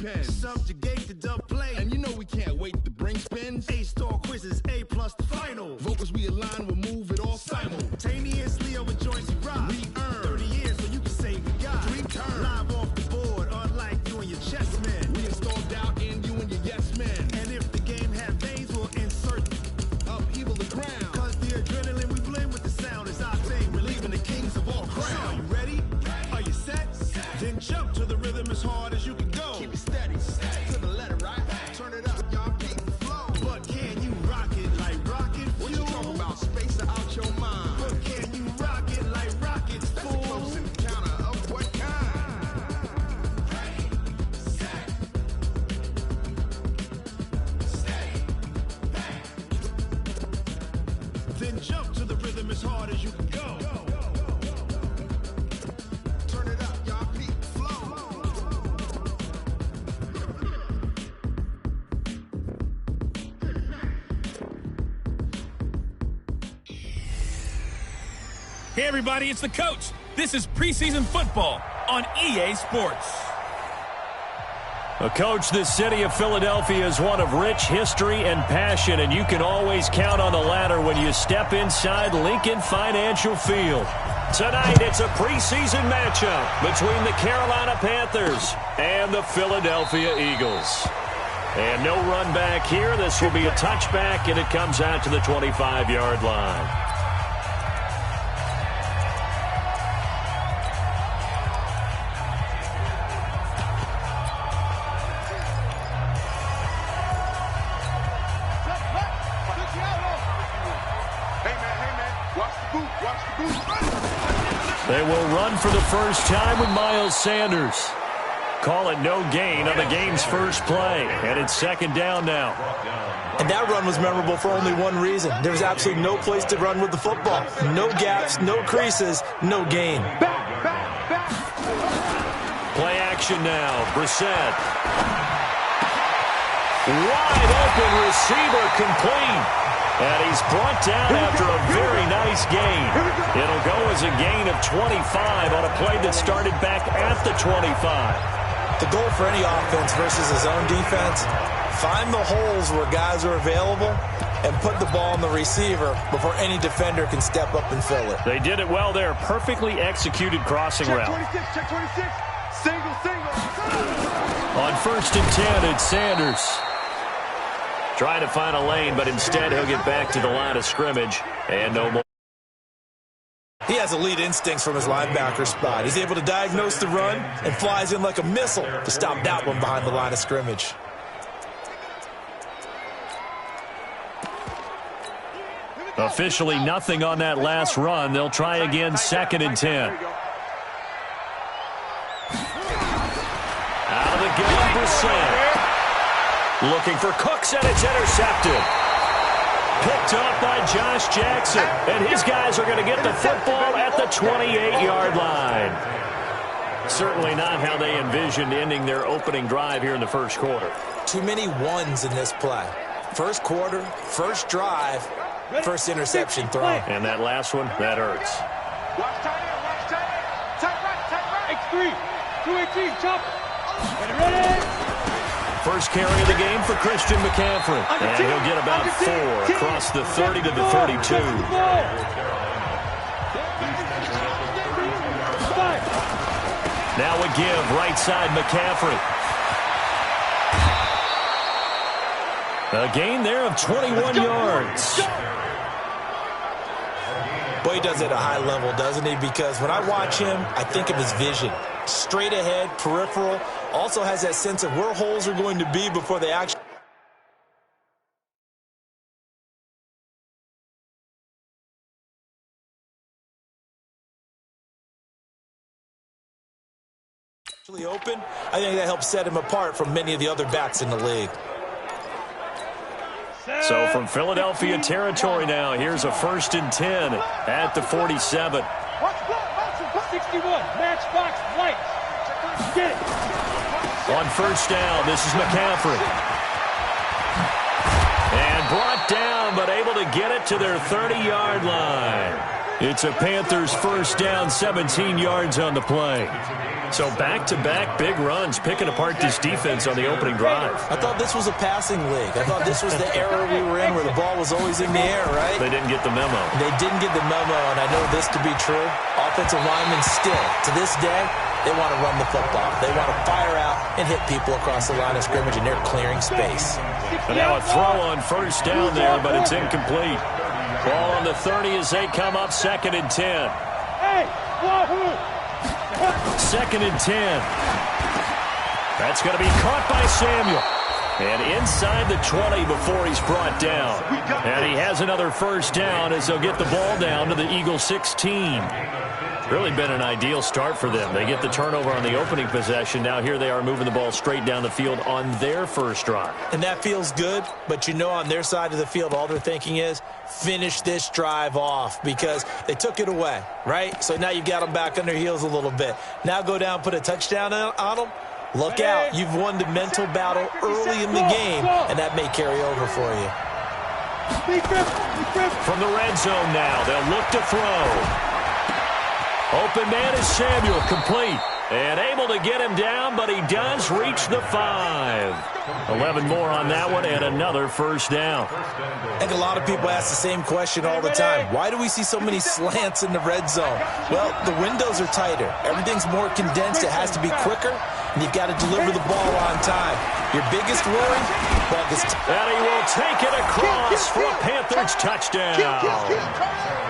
pen. Subjugate the dub play. And you know we can't wait to bring spins. A-star quizzes, A+ the final. Vocals we align, we'll move it all simultaneously over joints you rock. We earn 30 years so you can say we got 3 turns. Live off the board, unlike you and your chess men. We install doubt in you and your yes men. And if the game had veins, we'll insert upheaval the ground. Cause the adrenaline we blend with the sound is our thing. We're leaving the kings of all crowns. So are you ready? Are you set? Then jump to the rhythm as hard as you can go. Keep it steady, to the letter, right? Turn it up, y'all keep the flow. But can you rock it like rocket fuel? What you talking about? Space out your mind. But can you rock it like rockets, fool? That's a close encounter of what kind? Ready, set, steady, bang. Then jump to the rhythm as hard as you can go. Turn it up, y'all keep the flow. Hey everybody, it's the coach. This is preseason football on EA Sports. Coach, the city of Philadelphia is one of rich history and passion, and you can always count on the ladder when you step inside Lincoln Financial Field. Tonight, it's a preseason matchup between the Carolina Panthers and the Philadelphia Eagles. And no run back here. This will be a touchback, and it comes out to the 25-yard line. They will run for the first time with Miles Sanders. Call it no gain on the game's first play. And it's second down now. And that run was memorable for only one reason. There was absolutely no place to run with the football. No gaps, no creases, no gain. Play action now. Brissett. Wide open receiver complete. And he's brought down after a very nice gain. It'll go as a gain of 25 on a play that started back at the 25. The goal for any offense versus his own defense, find the holes where guys are available and put the ball in the receiver before any defender can step up and fill it. They did it well there. Perfectly executed crossing route. Check 26. Single. On first and 10, it's Sanders. Trying to find a lane, but instead he'll get back to the line of scrimmage. And no more. He has elite instincts from his linebacker spot. He's able to diagnose the run and flies in like a missile to stop that one behind the line of scrimmage. Officially nothing on that last run. They'll try again, second and 10. Out of the gun, Brissett. Looking for Cooks, and it's intercepted. Picked up by Josh Jackson, and his guys are going to get the football at the 28-yard line. Certainly not how they envisioned ending their opening drive here in the first quarter. Too many ones in this play. First quarter, first drive, first interception thrown. And that last one, that hurts. Watch tight end. X3, 218, chop. Ready. First carry of the game for Christian McCaffrey. And he'll get about 4 across the 30 to the 32. Now a give, right side McCaffrey. A gain there of 21 yards. Boy, he does it at a high level, doesn't he? Because when I watch him, I think of his vision. Straight ahead, peripheral. Also has that sense of where holes are going to be before they actually open. I think that helps set him apart from many of the other backs in the league. So from Philadelphia territory now, here's a first and 10 at the 47. 61, matchbox, light. Get it. On first down, this is McCaffrey. And brought down, but able to get it to their 30-yard line. It's a Panthers first down, 17 yards on the play. So back-to-back big runs, picking apart this defense on the opening drive. I thought this was a passing league. I thought this was the era we were in where the ball was always in the air, right? They didn't get the memo. They didn't get the memo, and I know this to be true. Offensive linemen still, to this day, they want to run the football. They want to fire out and hit people across the line of scrimmage, and they're clearing space. And now a throw on first down there, but it's incomplete. Ball on the 30 as they come up, 2nd and 10. Hey, Wahoo! 2nd and 10. That's going to be caught by Samuel. And inside the 20 before he's brought down. And he has another first down as they'll get the ball down to the Eagles 16. Really been an ideal start for them. They get the turnover on the opening possession. Now here they are moving the ball straight down the field on their first drive. And that feels good, but you know on their side of the field all they're thinking is finish this drive off because they took it away, right? So now you've got them back on their heels a little bit. Now go down, put a touchdown on them. Look out. You've won the mental battle early in the game, and that may carry over for you. From the red zone now, they'll look to throw. Open man is Samuel, complete. And able to get him down, but he does reach the 5. 11 more on that one, and another first down. I think a lot of people ask the same question all the time. Why do we see so many slants in the red zone? Well, the windows are tighter. Everything's more condensed. It has to be quicker, and you've got to deliver the ball on time. Your biggest worry? Ball gets and he will take it across for a Panthers touchdown.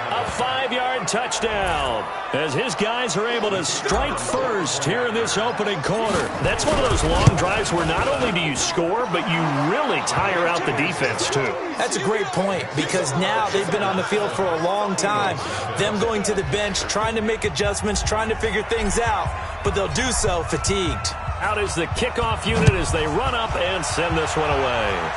A 5-yard touchdown as his guys are able to strike first here in this opening quarter. That's one of those long drives where not only do you score, but you really tire out the defense too. That's a great point because now they've been on the field for a long time. Them going to the bench, trying to make adjustments, trying to figure things out, but they'll do so fatigued. Out is the kickoff unit as they run up and send this one away.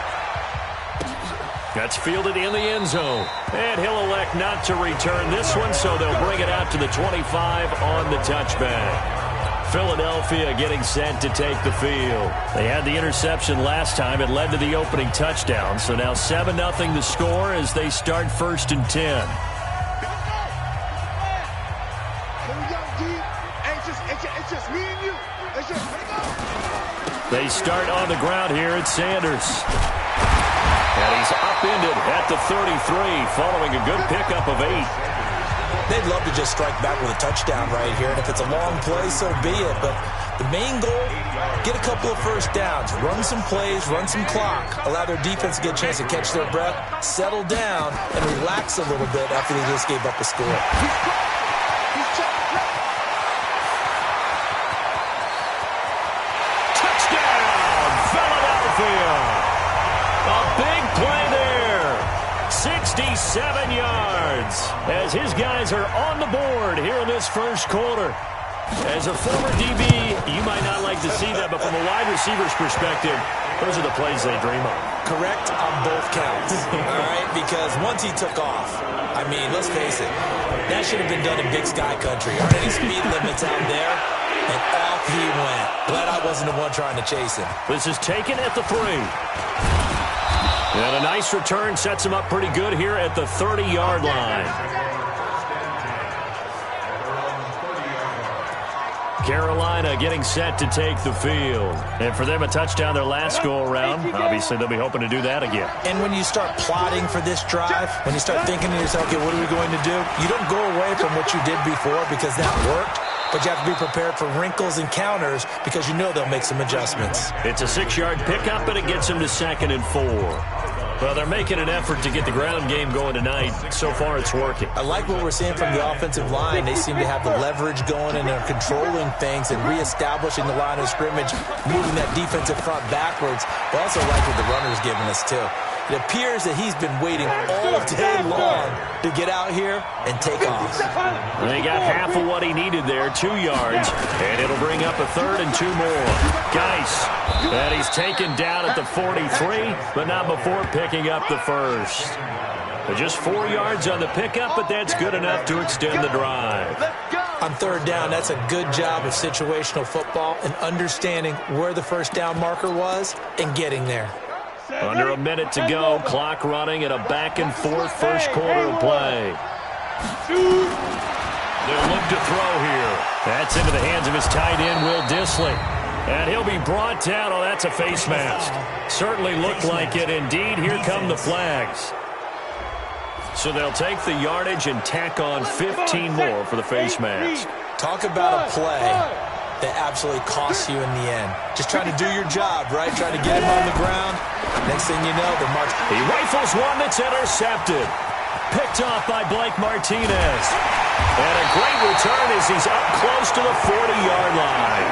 That's fielded in the end zone. And he'll elect not to return this one, so they'll bring it out to the 25 on the touchback. Philadelphia getting set to take the field. They had the interception last time. It led to the opening touchdown. So now 7-0 the score as they start 1st and 10. They start on the ground here at Sanders. And he's upended at the 33 following a good pickup of 8. They'd love to just strike back with a touchdown right here, and if it's a long play, so be it. But the main goal, get a couple of first downs, run some plays, run some clock, allow their defense to get a chance to catch their breath, settle down, and relax a little bit after they just gave up a score. Touchdown, Philadelphia! A big play there. 67 yards as his guys are on the board here in this first quarter. As a former DB, you might not like to see that, but from a wide receiver's perspective, those are the plays they dream of. Correct on both counts, all right? Because once he took off, I mean, let's face it, that should have been done in Big Sky Country. Aren't any speed limits out there? And off he went. Glad I wasn't the one trying to chase him. This is taken at the 3. And a nice return sets him up pretty good here at the 30-yard line. Carolina getting set to take the field. And for them, a touchdown their last go-around. Obviously, they'll be hoping to do that again. And when you start plotting for this drive, when you start thinking to yourself, okay, what are we going to do? You don't go away from what you did before because that worked. But you have to be prepared for wrinkles and counters because you know they'll make some adjustments. It's a 6-yard pickup, and it gets them to 2nd and 4. Well, they're making an effort to get the ground game going tonight. So far, it's working. I like what we're seeing from the offensive line. They seem to have the leverage going, and they're controlling things and reestablishing the line of scrimmage, moving that defensive front backwards. But also like what the runner's giving us, too. It appears that he's been waiting all day long to get out here and take off. They got half of what he needed there, 2 yards, and it'll bring up a 3rd and 2 more. Geis, and he's taken down at the 43, but not before picking up the first. Just 4 yards on the pickup, but that's good enough to extend the drive. On 3rd down, that's a good job of situational football and understanding where the first down marker was and getting there. Under a minute to go, clock running at a back-and-forth first quarter of play. They'll look to throw here. That's into the hands of his tight end, Will Dissly. And he'll be brought down. Oh, that's a face mask. Certainly looked like it. Indeed, here come the flags. So they'll take the yardage and tack on 15 more for the face mask. Talk about a play that absolutely costs you in the end. Just trying to do your job, right? Trying to get him on the ground. Next thing you know, the march. He rifles one that's intercepted. Picked off by Blake Martinez. And a great return as he's up close to the 40-yard line.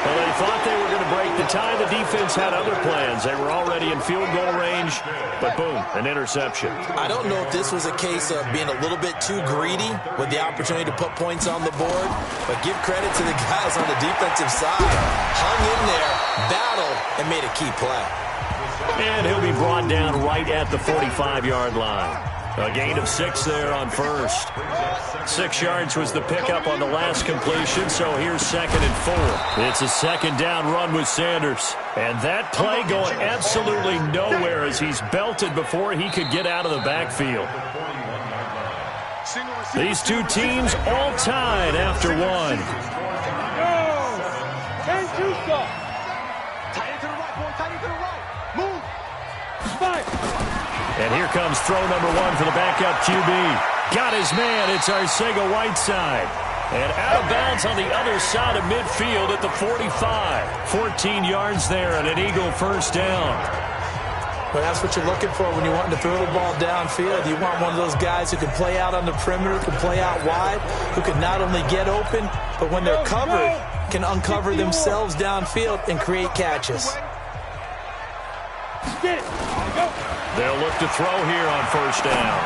Well, they thought they were going to break the tie. The defense had other plans. They were already in field goal range, but boom, an interception. I don't know if this was a case of being a little bit too greedy with the opportunity to put points on the board, but give credit to the guys on the defensive side. Hung in there, battled, and made a key play. And he'll be brought down right at the 45-yard line. A gain of 6 there on first. 6 yards was the pickup on the last completion, so here's 2nd and 4. It's a second down run with Sanders. And that play going absolutely nowhere as he's belted before he could get out of the backfield. These two teams all tied after one. And here comes throw number 1 for the backup QB. Got his man. It's Arcega-Whiteside. And out of bounds on the other side of midfield at the 45. 14 yards there and an Eagle first down. Well, that's what you're looking for when you want to throw the ball downfield. You want one of those guys who can play out on the perimeter, who can play out wide, who can not only get open, but when they're covered, can uncover themselves downfield and create catches. They'll look to throw here on first down.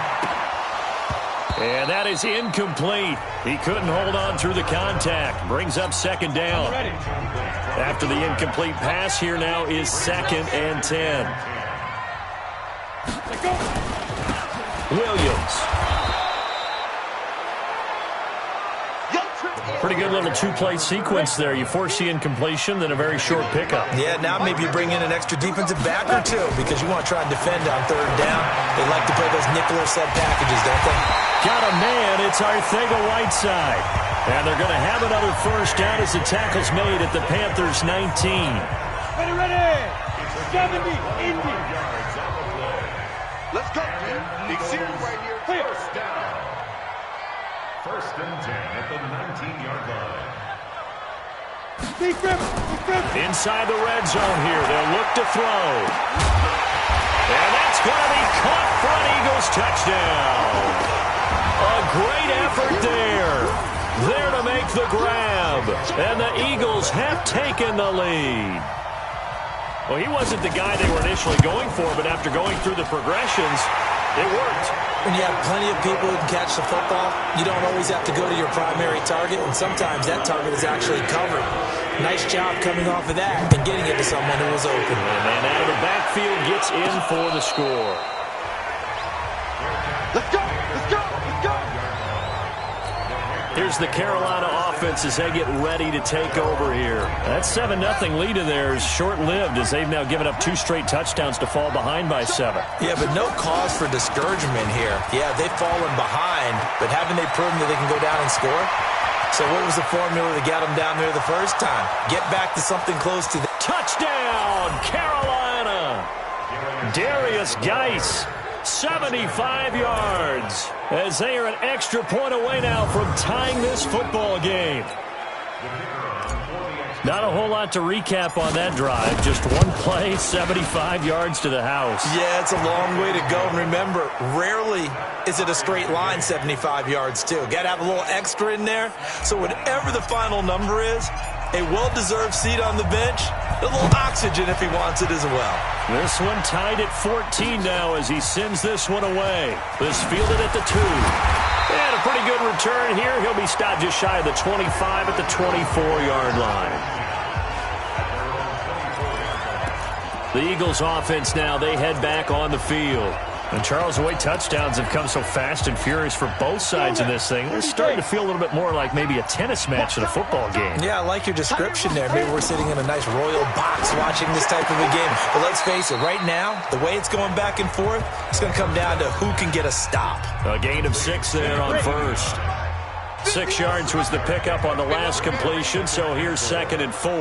And that is incomplete. He couldn't hold on through the contact. Brings up 2nd down. After the incomplete pass, here now is 2nd and 10. Williams. Pretty good little two-play sequence there. You force the incompletion, then a very short pickup. Yeah, now maybe you bring in an extra defensive back or two because you want to try and defend on 3rd down. They like to play those nickel or sub packages, don't they? Got a man. It's Arcega-Whiteside. And they're going to have another first down as the tackle's made at the Panthers' 19. Ready. 70, Indy. Let's go. Big series right here. First down. 1st and 10 at the 19-yard line. Inside the red zone here. They'll look to throw. And that's going to be caught for an Eagles touchdown. A great effort there. There to make the grab. And the Eagles have taken the lead. Well, he wasn't the guy they were initially going for, but after going through the progressions, it worked. When you have plenty of people who can catch the football, you don't always have to go to your primary target, and sometimes that target is actually covered. Nice job coming off of that and getting it to someone who was open. And out of the backfield gets in for the score. Let's go. Let's go. Let's go. Here's the Carolina offense as they get ready to take over here. That 7-0 lead of theirs short-lived as they've now given up 2 straight touchdowns to fall behind by 7. Yeah, but no cause for discouragement here. Yeah, they've fallen behind, but haven't they proven that they can go down and score? So what was the formula that got them down there the first time? Get back to something close to the touchdown, Carolina! Darius Geis, 75 yards, as they are an extra point away now from tying this football game. Not a whole lot to recap on that drive. Just one play, 75 yards to the house. Yeah, it's a long way to go. And remember, rarely is it a straight line 75 yards, too. Got to have a little extra in there. So whatever the final number is, a well-deserved seat on the bench, a little oxygen if he wants it as well. This one tied at 14 now as he sends this one away. This fielded at the 2. And a pretty good return here. He'll be stopped just shy of the 25 at the 24-yard line. The Eagles offense now, they head back on the field. And Charles, the way touchdowns have come so fast and furious for both sides in this thing, it's starting to feel a little bit more like maybe a tennis match than a football game. Yeah, I like your description there. Maybe we're sitting in a nice royal box watching this type of a game. But let's face it, right now, the way it's going back and forth, it's going to come down to who can get a stop. A gain of 6 there on first. 6 yards was the pickup on the last completion, so here's 2nd and 4.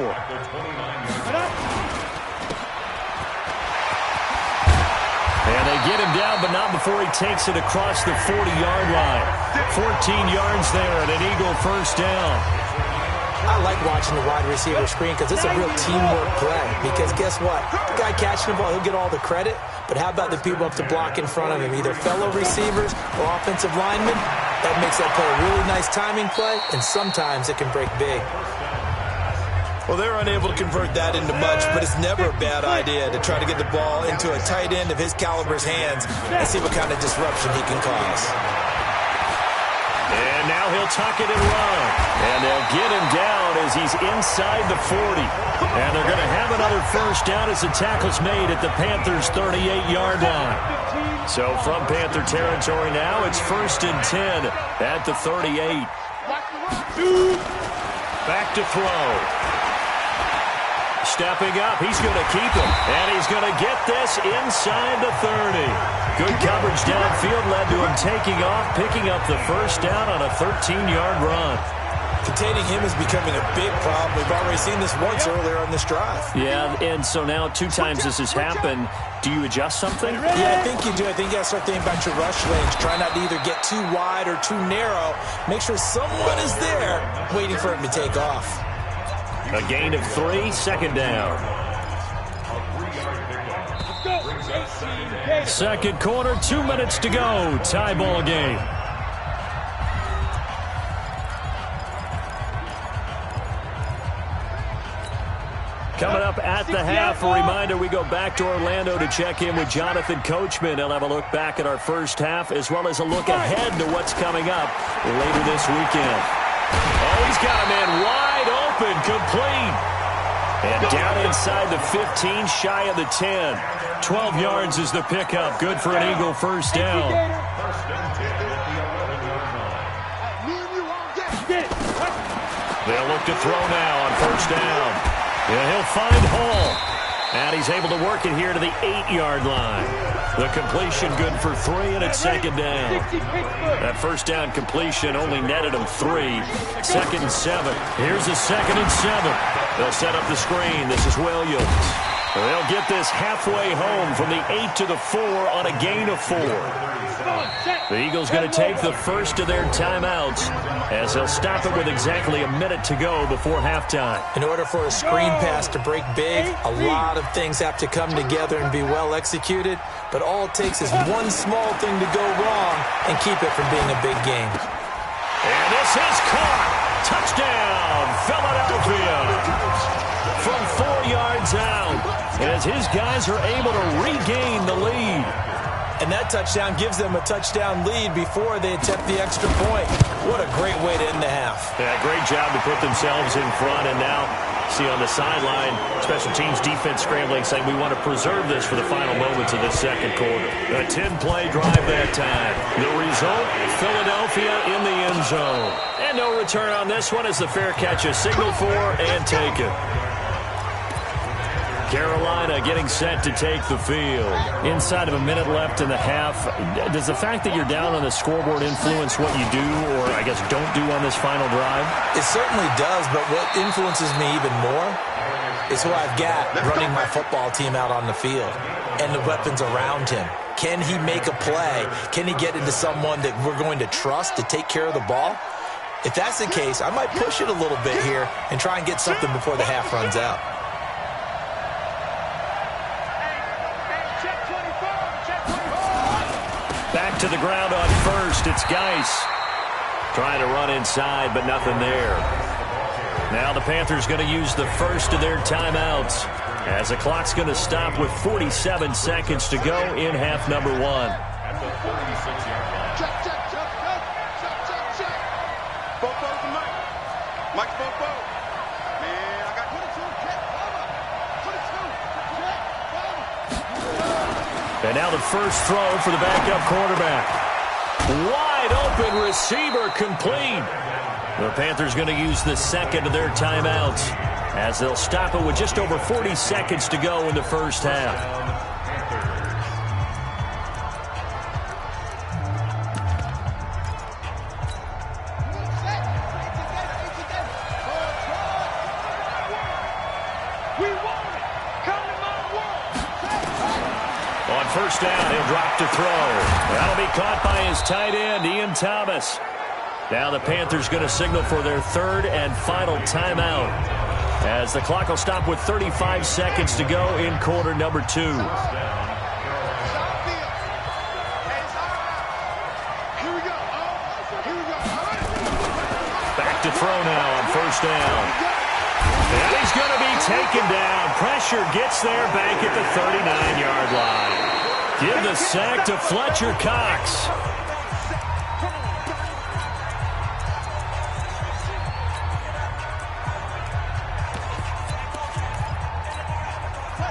And they get him down, but not before he takes it across the 40-yard line. 14 yards there and an Eagle first down. I like watching the wide receiver screen because it's a real teamwork play. Because guess what? The guy catching the ball, he'll get all the credit. But how about the people up to block in front of him, either fellow receivers or offensive linemen? That makes that play a really nice timing play, and sometimes it can break big. Well, they're unable to convert that into much, but it's never a bad idea to try to get the ball into a tight end of his caliber's hands and see what kind of disruption he can cause. And now he'll tuck it and run. And they'll get him down as he's inside the 40. And they're going to have another first down as the tackle's made at the Panthers' 38-yard line. So from Panther territory now, it's 1st and 10 at the 38. Back to throw. Stepping up, he's going to keep him, and he's going to get this inside the 30. Good coverage downfield led to him taking off, picking up the first down on a 13-yard run. Containing him is becoming a big problem. We've already seen this once earlier on this drive. Yeah, and so now 2 times this has happened. Do you adjust something? Yeah, I think you do. I think you got to start thinking about your rush lanes. Try not to either get too wide or too narrow. Make sure someone is there waiting for him to take off. A gain of 3, 2nd down. 2nd quarter, 2 minutes to go. Tie ball game. Coming up at the half, a reminder, we go back to Orlando to check in with Jonathan Coachman. He'll have a look back at our first half as well as a look ahead to what's coming up later this weekend. Oh, he's got a man wide open, complete. And down inside the 15, shy of the 10. 12 yards is the pickup. Good for an Eagle first down. They'll look to throw now on first down. Yeah, he'll find Hall. And he's able to work it here to the 8-yard line. The completion good for 3, and it's 2nd down. That first down completion only netted him 3. 2nd and 7. Here's a 2nd and 7. They'll set up the screen. This is Williams. They'll get this halfway home from the 8 to the 4 on a gain of 4. The Eagles going to take the first of their timeouts as they'll stop it with exactly a minute to go before halftime. In order for a screen pass to break big, a lot of things have to come together and be well executed, but all it takes is one small thing to go wrong and keep it from being a big game. And this is caught. Touchdown, Philadelphia. From 4 yards out, as his guys are able to regain the lead. And that touchdown gives them a touchdown lead before they attempt the extra point. What a great way to end the half. Yeah, great job to put themselves in front. And now, see on the sideline, special teams defense scrambling, saying we want to preserve this for the final moments of this 2nd quarter. A 10-play drive that time. The result, Philadelphia in the end zone. And no return on this one as the fair catch is signaled for and taken. Carolina getting set to take the field. Inside of a minute left in the half, does the fact that you're down on the scoreboard influence what you do or, I guess, don't do on this final drive? It certainly does, but what influences me even more is who I've got running my football team out on the field and the weapons around him. Can he make a play? Can he get into someone that we're going to trust to take care of the ball? If that's the case, I might push it a little bit here and try and get something before the half runs out. Back to the ground on first. It's Geis trying to run inside, but nothing there. Now the Panthers going to use the first of their timeouts as the clock's going to stop with 47 seconds to go in half number 1. At the 46-yard line. Check. Bofo's the mic. Mike's Bofo. Man, I got 22. Check. Over. 22. Check. Over. And now the first throw for the backup quarterback. Wide open receiver complete. The Panthers going to use the second of their timeouts as they'll stop it with just over 40 seconds to go in the first half. On first down, he'll drop to throw. That'll be caught by his tight end, Ian Thomas. Now the Panthers going to signal for their third and final timeout as the clock will stop with 35 seconds to go in quarter number 2. Back to throw now on first down. And he's going to be taken down. Pressure gets there back at the 39-yard line. Give the sack to Fletcher Cox.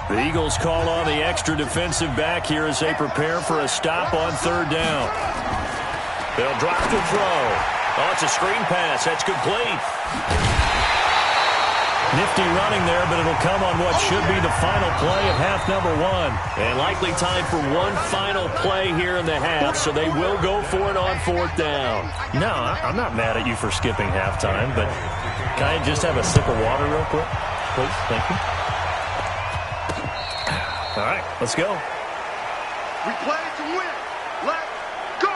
The Eagles call on the extra defensive back here as they prepare for a stop on third down. They'll drop to throw. Oh, it's a screen pass. That's complete. Nifty running there, but it'll come on what should be the final play of half number 1. And likely time for one final play here in the half, so they will go for it on fourth down. No, I'm not mad at you for skipping halftime, but can I just have a sip of water real quick? Please, thank you. All right, let's go. We play to win. Let's go.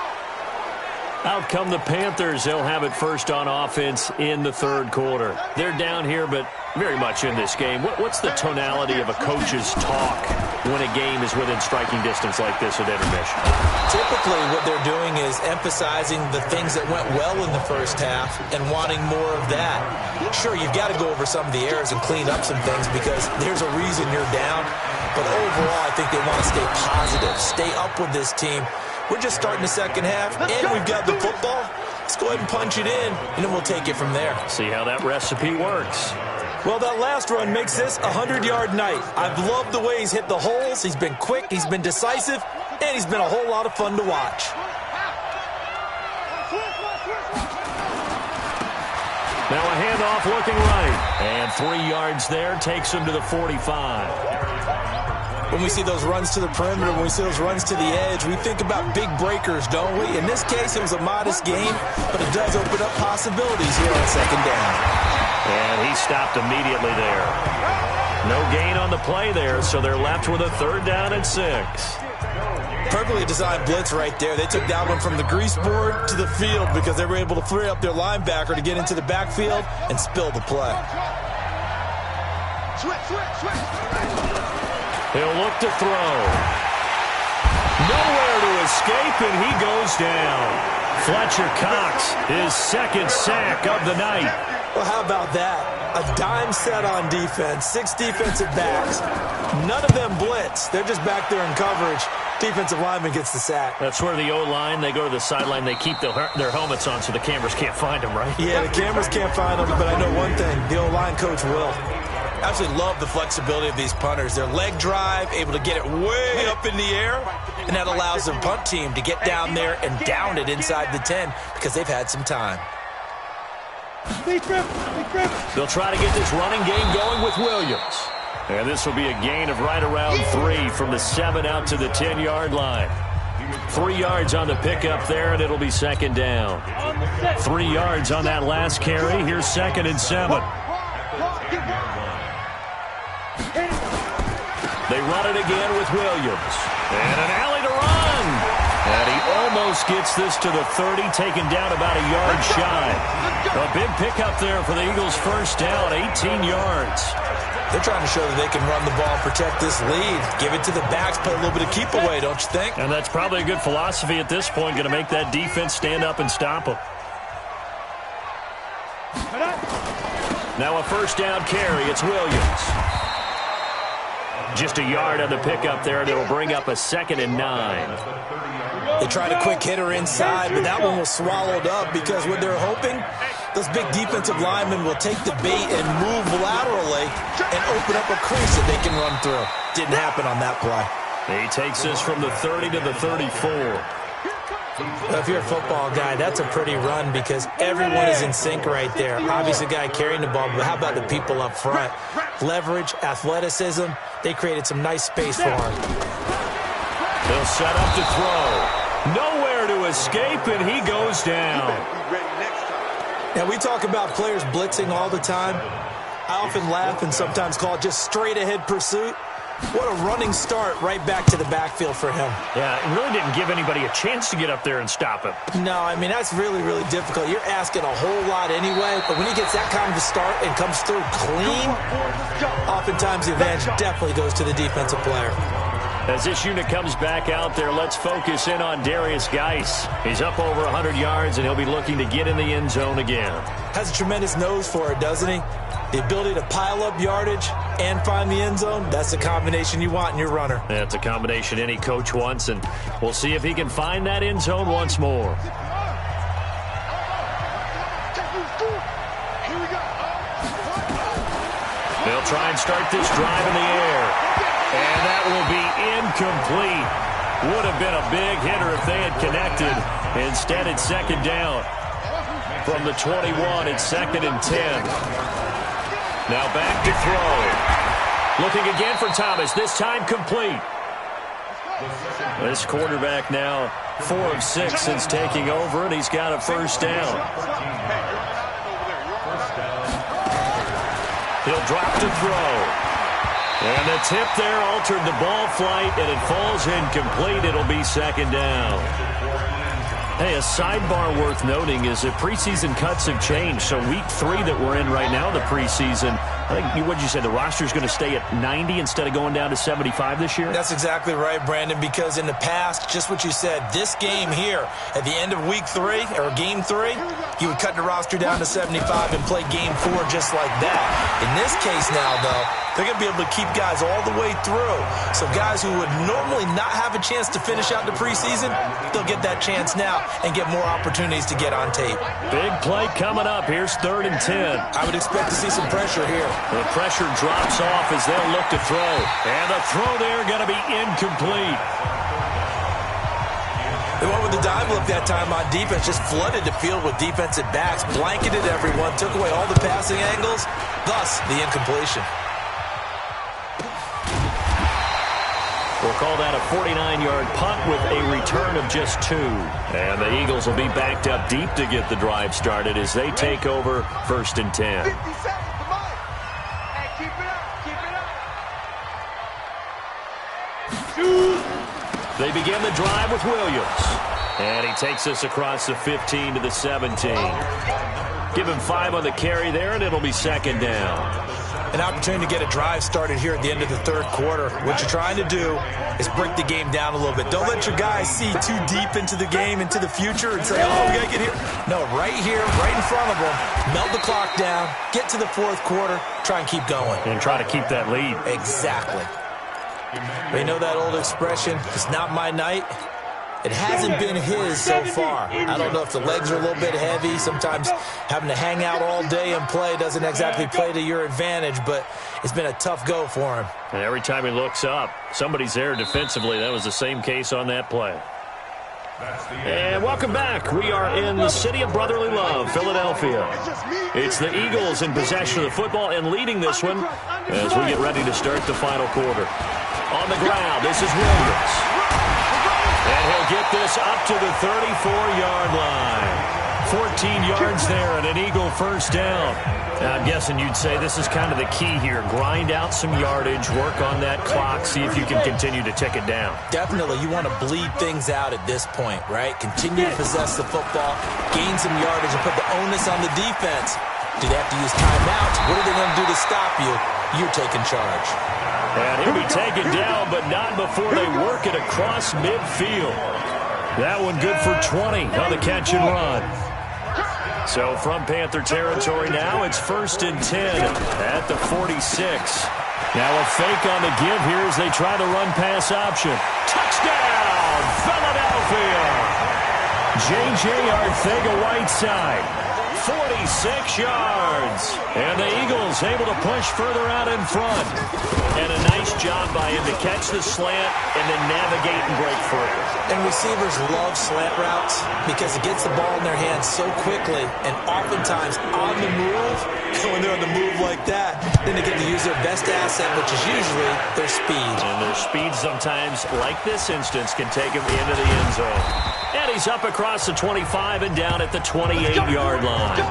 Out come the Panthers. They'll have it first on offense in the third quarter. They're down here, but very much in this game. What's the tonality of a coach's talk when a game is within striking distance like this at intermission? Typically, what they're doing is emphasizing the things that went well in the first half and wanting more of that. Sure, you've got to go over some of the errors and clean up some things because there's a reason you're down. But overall, I think they want to stay positive, stay up with this team. We're just starting the second half, and we've got the football. Let's go ahead and punch it in, and then we'll take it from there. See how that recipe works. Well, that last run makes this a 100-yard night. I've loved the way he's hit the holes. He's been quick, he's been decisive, and he's been a whole lot of fun to watch. Now a handoff looking right. And 3 yards there takes him to the 45. When we see those runs to the perimeter, when we see those runs to the edge, we think about big breakers, don't we? In this case, it was a modest game, but it does open up possibilities here on second down. And he stopped immediately there. No gain on the play there, so they're left with a third down and 6. Perfectly designed blitz right there. They took that one from the grease board to the field because they were able to free up their linebacker to get into the backfield and spill the play. He'll look to throw. Nowhere to escape, and he goes down. Fletcher Cox, his second sack of the night. Well, how about that? A dime set on defense, 6 defensive backs. None of them blitz. They're just back there in coverage. Defensive lineman gets the sack. That's where the O-line, they go to the sideline, they keep their helmets on so the cameras can't find them, right? Yeah, the cameras can't find them, but I know one thing. The O-line coach will. I absolutely love the flexibility of these punters. Their leg drive, able to get it way up in the air, and that allows their punt team to get down there and down it inside the 10 because they've had some time. They'll try to get this running game going with Williams. And this will be a gain of right around 3 from the 7 out to the 10-yard line. 3 yards on the pickup there, and it'll be second down. 3 yards on that last carry. Here's 2nd and 7. They run it again with Williams. And an alley to run. And he almost gets this to the 30, taken down about a yard shy. A big pickup there for the Eagles' first down, 18 yards. They're trying to show that they can run the ball and protect this lead. Give it to the backs, play a little bit of keep away, don't you think? And that's probably a good philosophy at this point, going to make that defense stand up and stop them. Now a first down carry, it's Williams. Just a yard on the pickup there, and it'll bring up a 2nd and 9. They tried a quick hitter inside, but that one was swallowed up because what they're hoping, those big defensive linemen will take the bait and move laterally and open up a crease that they can run through. Didn't happen on that play. He takes this from the 30 to the 34. Well, if you're a football guy, that's a pretty run because everyone is in sync right there. Obviously, the guy carrying the ball, but how about the people up front? Leverage, athleticism, they created some nice space for him. He'll set up to throw. Nowhere to escape, and he goes down. Now, we talk about players blitzing all the time. I often laugh and sometimes call it just straight-ahead pursuit. What a running start right back to the backfield for him. Yeah, it really didn't give anybody a chance to get up there and stop him. No, I mean, that's really, really difficult. You're asking a whole lot anyway, but when he gets that kind of a start and comes through clean, oftentimes the advantage definitely goes to the defensive player. As this unit comes back out there, let's focus in on Darius Geis. He's up over 100 yards, and he'll be looking to get in the end zone again. Has a tremendous nose for it, doesn't he? The ability to pile up yardage and find the end zone, that's the combination you want in your runner. That's a combination any coach wants, and we'll see if he can find that end zone once more. They'll try and start this drive in the air. And that will be incomplete. Would have been a big hitter if they had connected. Instead, it's second down. From the 21, it's 2nd and 10. Now back to throw. Looking again for Thomas, this time complete. This quarterback now 4 of 6 since taking over, and he's got a first down. He'll drop to throw. And the tip there altered the ball flight, and it falls incomplete. It'll be second down. Hey, a sidebar worth noting is that preseason cuts have changed. So week 3 that we're in right now, the preseason, I think what you said, the roster's going to stay at 90 instead of going down to 75 this year? That's exactly right, Brandon, because in the past, just what you said, this game here, at the end of week 3, or game 3, you would cut the roster down to 75 and play game 4 just like that. In this case now, though, they're going to be able to keep guys all the way through. So guys who would normally not have a chance to finish out the preseason, they'll get that chance now and get more opportunities to get on tape. Big play coming up. Here's 3rd and 10. I would expect to see some pressure here. The pressure drops off as they'll look to throw. And the throw there going to be incomplete. They went with the dime look that time on defense, just flooded the field with defensive backs, blanketed everyone, took away all the passing angles, thus the incompletion. We'll call that a 49-yard punt with a return of just 2. And the Eagles will be backed up deep to get the drive started as they take over 1st and 10. 50 seconds, come on. Hey, keep it up, keep it up. They begin the drive with Williams. And he takes us across the 15 to the 17. Give him 5 on the carry there, and it'll be second down. An opportunity to get a drive started here at the end of the 3rd quarter. What you're trying to do is break the game down a little bit. Don't let your guys see too deep into the game, into the future, and say, oh, we got to get here. No, right here, right in front of them, melt the clock down, get to the 4th quarter, try and keep going. And try to keep that lead. Exactly. They know that old expression, it's not my night. It hasn't been his so far. I don't know if the legs are a little bit heavy. Sometimes having to hang out all day and play doesn't exactly play to your advantage, but it's been a tough go for him. And every time he looks up, somebody's there defensively. That was the same case on that play. And welcome back. We are in the city of brotherly love, Philadelphia. It's the Eagles in possession of the football and leading this one as we get ready to start the final quarter. On the ground, this is Williams. And he'll get this up to the 34-yard line. 14 yards there and an Eagle first down. Now, I'm guessing you'd say this is kind of the key here. Grind out some yardage, work on that clock, see if you can continue to tick it down. Definitely. You want to bleed things out at this point, right? Continue to possess the football, gain some yardage, and put the onus on the defense. Do they have to use timeouts? What are they going to do to stop you? You're taking charge. And he'll be taken down, but not before they work it across midfield. That one good for 20 on the catch and run. So from Panther territory now, it's 1st and 10 at the 46. Now a fake on the give here as they try the run-pass option. Touchdown, Philadelphia! J.J. Arcega-Whiteside. 46 yards. And the Eagles is able to push further out in front. And a nice job by him to catch the slant and then navigate and break free. And receivers love slant routes because it gets the ball in their hands so quickly and oftentimes on the move. When they're on the move like that, then they get to use their best asset, which is usually their speed. And their speed sometimes, like this instance, can take them into the end zone. And he's up across the 25 and down at the 28-yard line.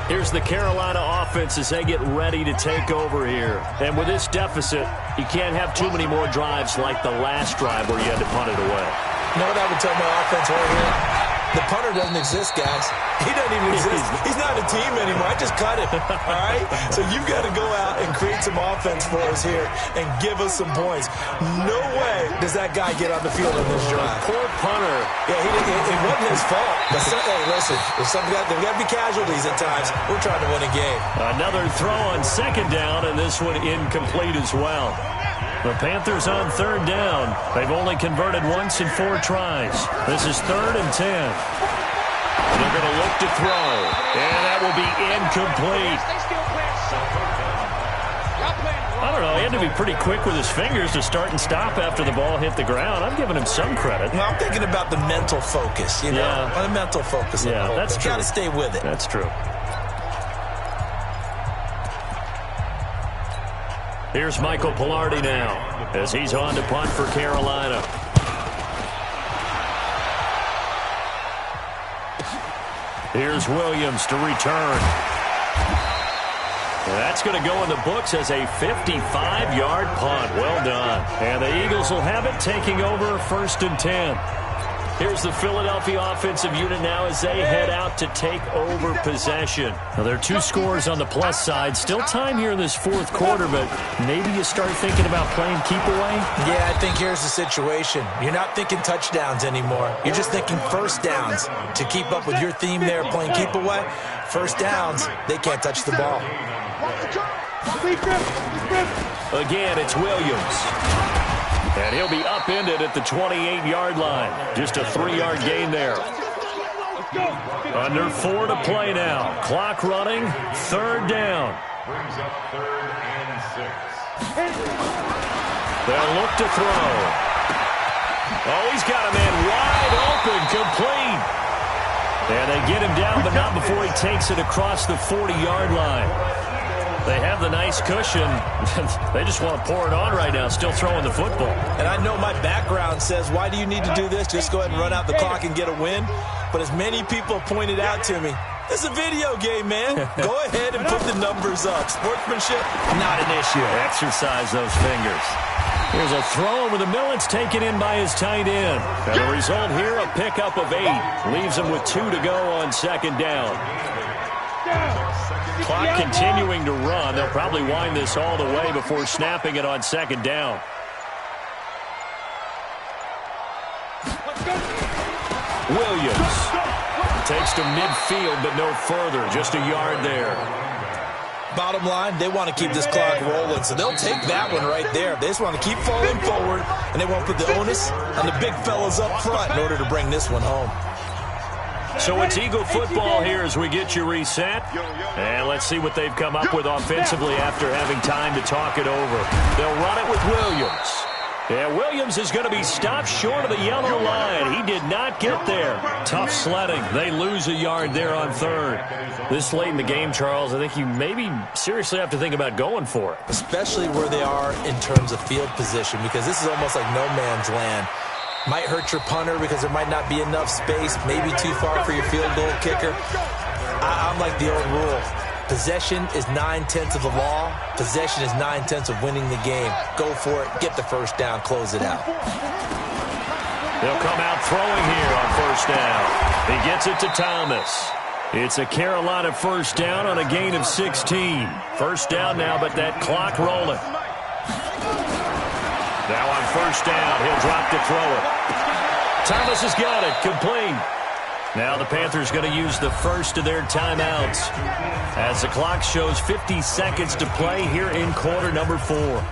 Here's the Carolina offense as they get ready to take over here. And with this deficit, you can't have too many more drives like the last drive where you had to punt it away. You know what I would tell my offense right here? The punter doesn't exist, guys. He doesn't even exist. He's not a team anymore. I just cut him, all right? So you've got to go out and create some offense for us here and give us some points. No way does that guy get on the field in this drive. Poor punter. Yeah, it wasn't his fault. But hey, listen, there's got to be casualties at times. We're trying to win a game. Another throw on second down, and this one incomplete as well. The Panthers on third down. They've only converted once in 4 tries. This is 3rd and 10. They're going to look to throw, and that will be incomplete. I don't know. He had to be pretty quick with his fingers to start and stop after the ball hit the ground. I'm giving him some credit. Well, I'm thinking about the mental focus, you know. Yeah. The mental focus. Yeah, that's true. Got to stay with it. That's true. Here's Michael Pilardi now as he's on to punt for Carolina. Here's Williams to return. And that's going to go in the books as a 55-yard punt. Well done. And the Eagles will have it, taking over 1st and 10. Here's the Philadelphia offensive unit now as they head out to take over possession. Now, there are 2 scores on the plus side. Still time here in this 4th quarter, but maybe you start thinking about playing keep away? Yeah, I think here's the situation. You're not thinking touchdowns anymore. You're just thinking first downs. To keep up with your theme there, playing keep away, first downs, they can't touch the ball. Again, it's Williams. And he'll be upended at the 28-yard line. Just a 3-yard gain there. Under 4 to play now. Clock running. 3rd down. Brings up 3rd and 6. They'll look to throw. Oh, he's got a man wide open. Complete. And they get him down, but not before he takes it across the 40-yard line. They have the nice cushion. They just want to pour it on right now, still throwing the football. And I know my background says, why do you need to do this? Just go ahead and run out the clock and get a win. But as many people pointed out to me, it's a video game, man. Go ahead and put the numbers up. Sportsmanship, not an issue. Exercise those fingers. Here's a throw over the middle. It's taken in by his tight end. And the result here, a pickup of 8. Leaves him with 2 to go on 2nd down. Clock continuing to run. They'll probably wind this all the way before snapping it on 2nd down. Williams takes to midfield, but no further. Just a yard there. Bottom line, they want to keep this clock rolling, so they'll take that one right there. They just want to keep falling forward, and they won't put the onus on the big fellas up front in order to bring this one home. So it's Eagle football here as we get you reset. And let's see what they've come up with offensively after having time to talk it over. They'll run it with Williams. Yeah, Williams is going to be stopped short of the yellow line. He did not get there. Tough sledding. They lose a yard there on 3rd. This late in the game, Charles, I think you maybe seriously have to think about going for it. Especially where they are in terms of field position, because this is almost like no man's land. Might hurt your punter because there might not be enough space, maybe too far for your field goal kicker. I'm like the old rule. Possession is 9/10 of the law. Possession is 9/10 of winning the game. Go for it. Get the first down. Close it out. They'll come out throwing here on 1st down. He gets it to Thomas. It's a Carolina 1st down on a gain of 16. 1st down now, but that clock rolling. Now on 1st down, he'll drop to throw it. Thomas has got it, complete. Now the Panthers going to use the first of their timeouts as the clock shows 50 seconds to play here in quarter number 4.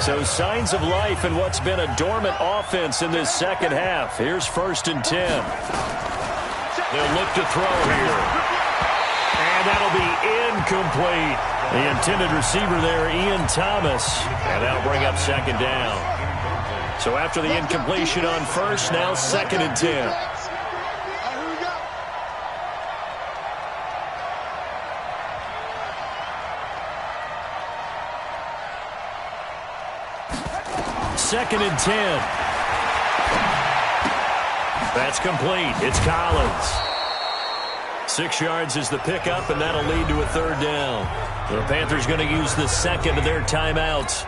So signs of life in what's been a dormant offense in this second half. Here's 1st and 10. They'll look to throw here. And that'll be incomplete. The intended receiver there, Ian Thomas. And that'll bring up second down. So after the incompletion on first, now 2nd and 10. Second and 10. That's complete. It's Collins. 6 yards is the pickup, and that'll lead to a 3rd down. The Panthers going to use the second of their timeouts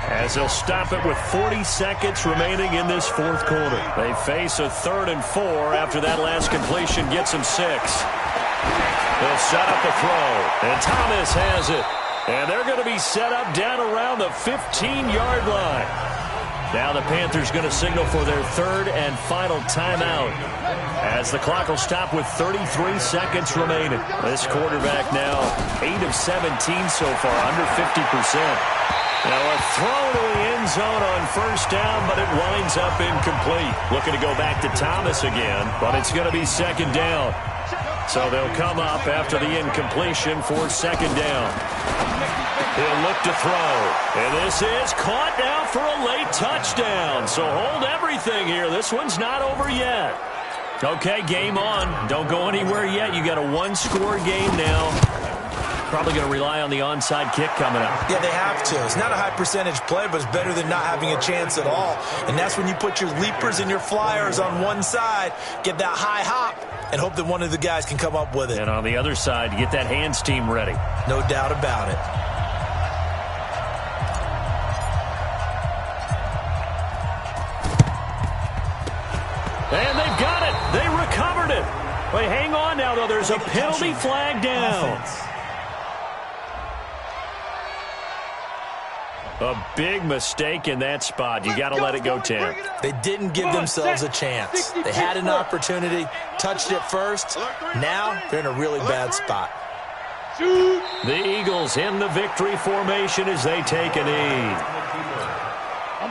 as they'll stop it with 40 seconds remaining in this 4th quarter. They face a 3rd and 4 after that last completion gets them 6. They'll set up a throw, and Thomas has it. And they're going to be set up down around the 15-yard line. Now the Panthers going to signal for their 3rd and final timeout as the clock will stop with 33 seconds remaining. This quarterback now 8 of 17 so far, under 50%. Now a throw to the end zone on 1st down, but it winds up incomplete. Looking to go back to Thomas again, but it's going to be 2nd down. So they'll come up after the incompletion for 2nd down. He'll look to throw. And this is caught now for a late touchdown. So hold everything here. This one's not over yet. Okay, game on. Don't go anywhere yet. You got a 1-score game now. Probably going to rely on the onside kick coming up. Yeah, they have to. It's not a high percentage play, but it's better than not having a chance at all. And that's when you put your leapers and your flyers on one side, get that high hop, and hope that one of the guys can come up with it. And on the other side, get that hands team ready. No doubt about it. And they've got it. They recovered it. Wait, hang on now, though. There's a penalty flag down. A big mistake in that spot. You got to let it go 10. They didn't give themselves a chance. They had an opportunity, touched it first. Now they're in a really bad spot. The Eagles in the victory formation as they take a knee.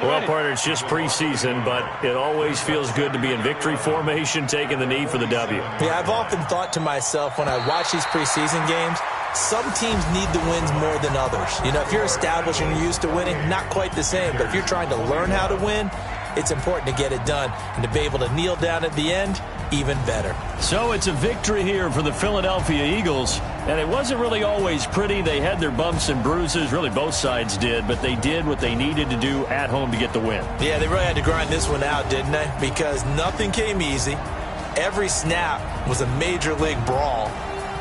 Well, partner, it's just preseason, but it always feels good to be in victory formation, taking the knee for the W. Yeah, I've often thought to myself when I watch these preseason games, some teams need the wins more than others. You know, if you're established and you're used to winning, not quite the same. But if you're trying to learn how to win, it's important to get it done. And to be able to kneel down at the end, even better. So it's a victory here for the Philadelphia Eagles. And it wasn't really always pretty. They had their bumps and bruises. Really, both sides did. But they did what they needed to do at home to get the win. Yeah, they really had to grind this one out, didn't they? Because nothing came easy. Every snap was a major league brawl.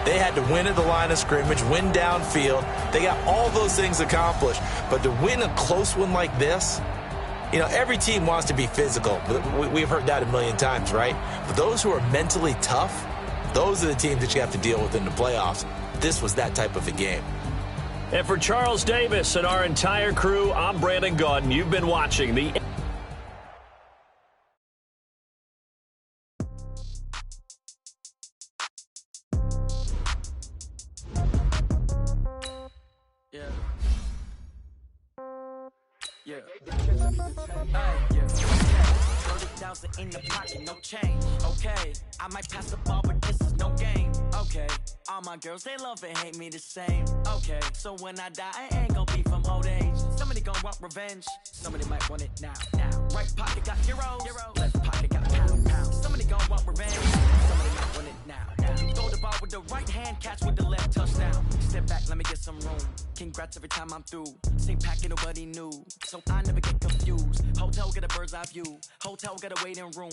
They had to win at the line of scrimmage, win downfield. They got all those things accomplished. But to win a close one like this, you know, every team wants to be physical. We've heard that a million times, right? But those who are mentally tough, those are the teams that you have to deal with in the playoffs. This was that type of a game. And for Charles Davis and our entire crew, I'm Brandon Gaudin. You've been watching the... Yeah. Hey, yeah. 30,000 in the pocket, no change. Okay, I might pass the ball, but this is no game. Okay, all my girls, they love and hate me the same. Okay, so when I die, I ain't gonna be from old age. Somebody gonna want revenge. Somebody might want it now. Right pocket got heroes. Left pocket got pound. Somebody gonna want revenge. Somebody might want it now. Throw the ball with the right hand, catch with the left, touchdown. Step back, let me get some room. Congrats every time I'm through. Same packet, nobody knew. So I never get confused. Hotel get a bird's eye view. Hotel get a waiting room.